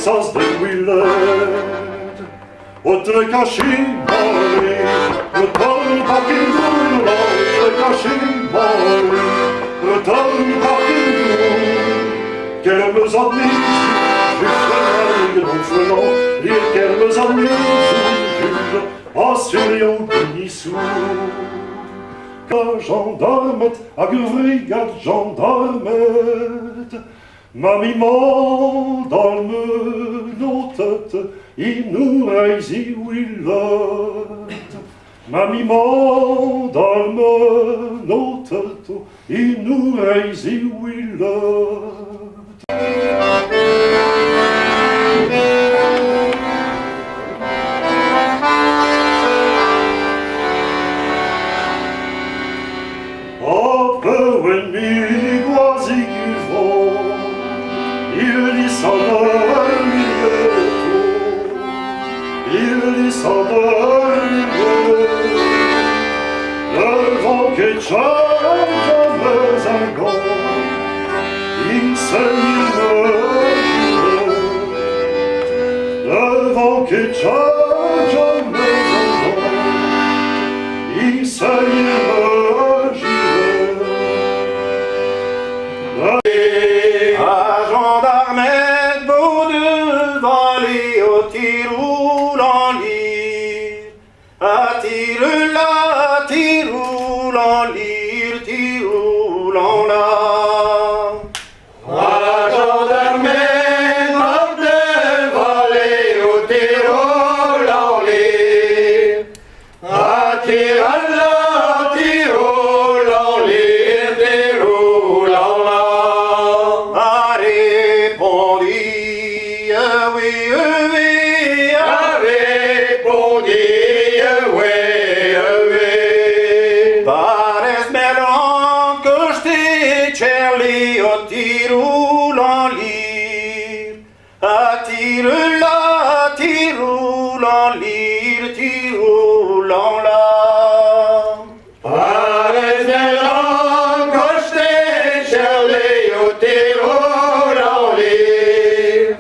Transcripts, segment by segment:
sas de Willet. Och det kanske Mari, return back in the light, det kanske Mari, return back in the Quelques amis, juste non les quelques amis, assurant Nissou. Gendarmet, agvrigad gendarmet, mamiment dans le notet, il nous réussit Willet. Mamiment dans le notet, il nous réussit Willet. Le vent qui change mes angles, il le vent qui change mes angles, il à gendarmet, beau de vallée, au tir roule en lyre. À tir là, tir roule en lyre, tir roule en la. À gendarmet, beau de vallée, au tir roule en lyre. À tir là, tir roule en lyre, tir roule en la. Charlie, au tir roule en lyre, à tir là, tir roule en lyre, tir roule en la. Pares melon, cocheté, Charlie, au tir roule en lyre,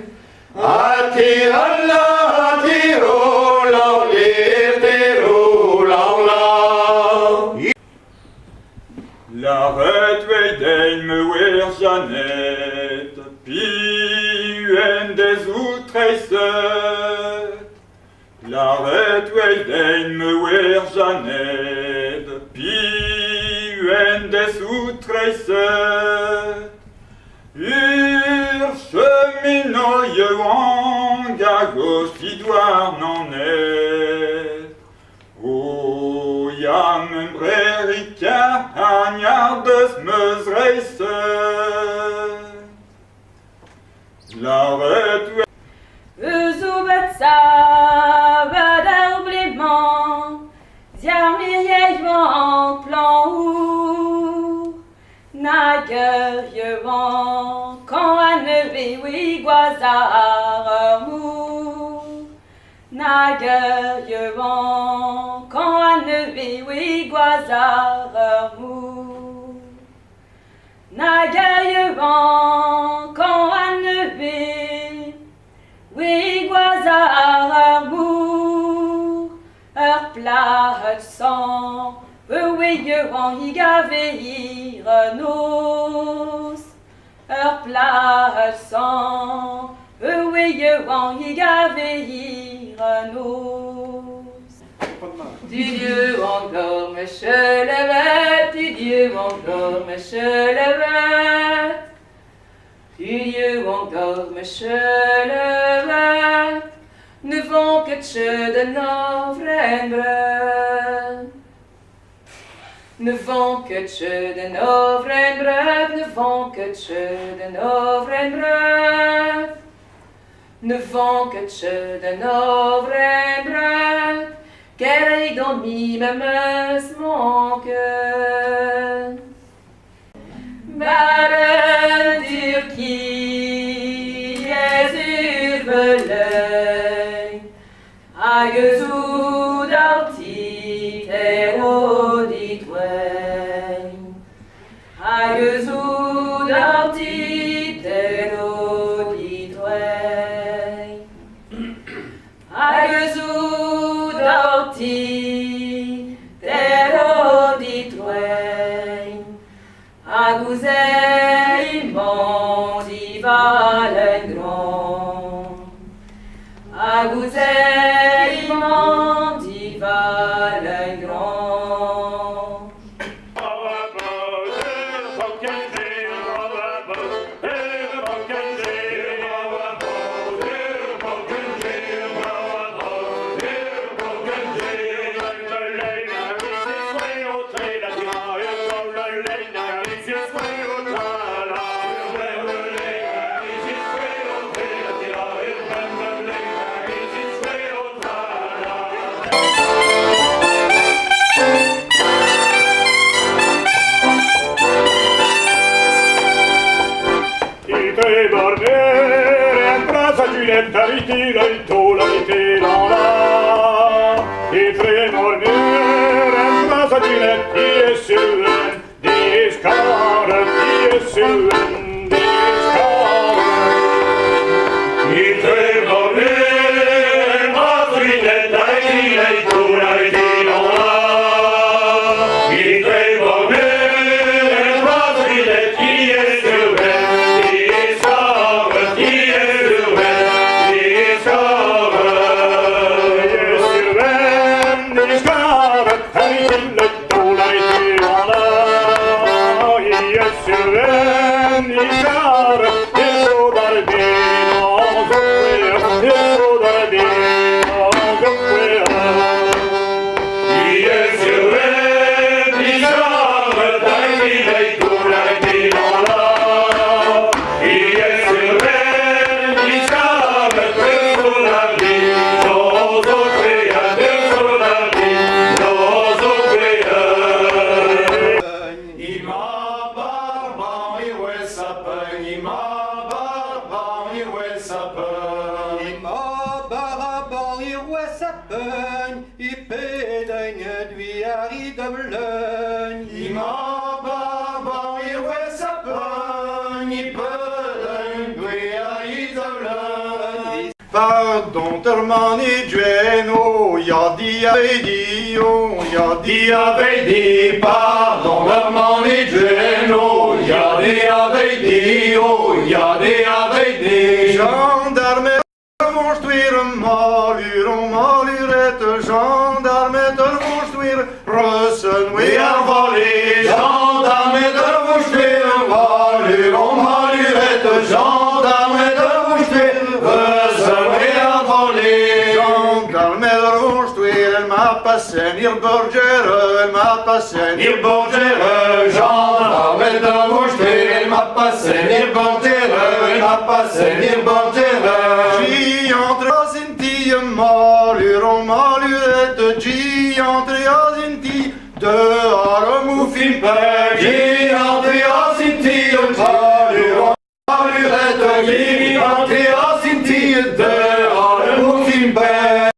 à tir là, tir roule en lyre, tir roule en la. La retueille me weir Jeannette, puis une des outresses. La retueille me weir Jeannette, puis une des outresses. Ur cheminot en gauche qui doit n'en est. O ja men brerika agnardes meus reise. La retue Uzubetsa vaderblement, ziarmirievant plan ou naguerievant quand à nevé oui guazar mou. Naguerievant quand à nevé oui guazar mou. Naguerievant quand à nevé oui guazar mou. Heure plat sang oui yevant y gaveir nos. Heure plat sang oui yevant y gaveir nos. Du Dieu encore me chelevette, du Dieu encore me chelevette, du Dieu encore me chelevette, ne vont que de nos vrienden. Ne vont que de nos vrienden, ne vont que de nos vrienden. Ne vont que de nos vrienden. Ker ik dan niet met me smoken. Maar een Turkie is urbelein. Hij zoekt altijd die twijn. Hij zoekt altijd die twijn. Aguzeiman die Walen grand. Aguzeiman die Walen grand. Giulietta, ritira il tola, ritira là. I tre morneren, brasa Giulietta, die är suren, die är skaren, die är suren, die är skaren. I tre morneren, brasa Giulietta, ritira il tola, ritira là. I tre morneren, brasa Giulietta, die är suren, die är skaren, die är Pardon, termani Geno, ja di avedi, ja di avedi, pardon, termani Geno, ja di avedi, ja di avedi. Gendarme construire malurette, gendarme construire russen, we are volley. Gendarme construire malurette, gendarme construire russen, we are volley. Gendarme construire, elle m'a passé nir borgere, elle m'a passé nir borgere. Gendarme construire, elle m'a passé nir borgere, elle m'a passé nir borgere. J'y entre senti malurette, j'y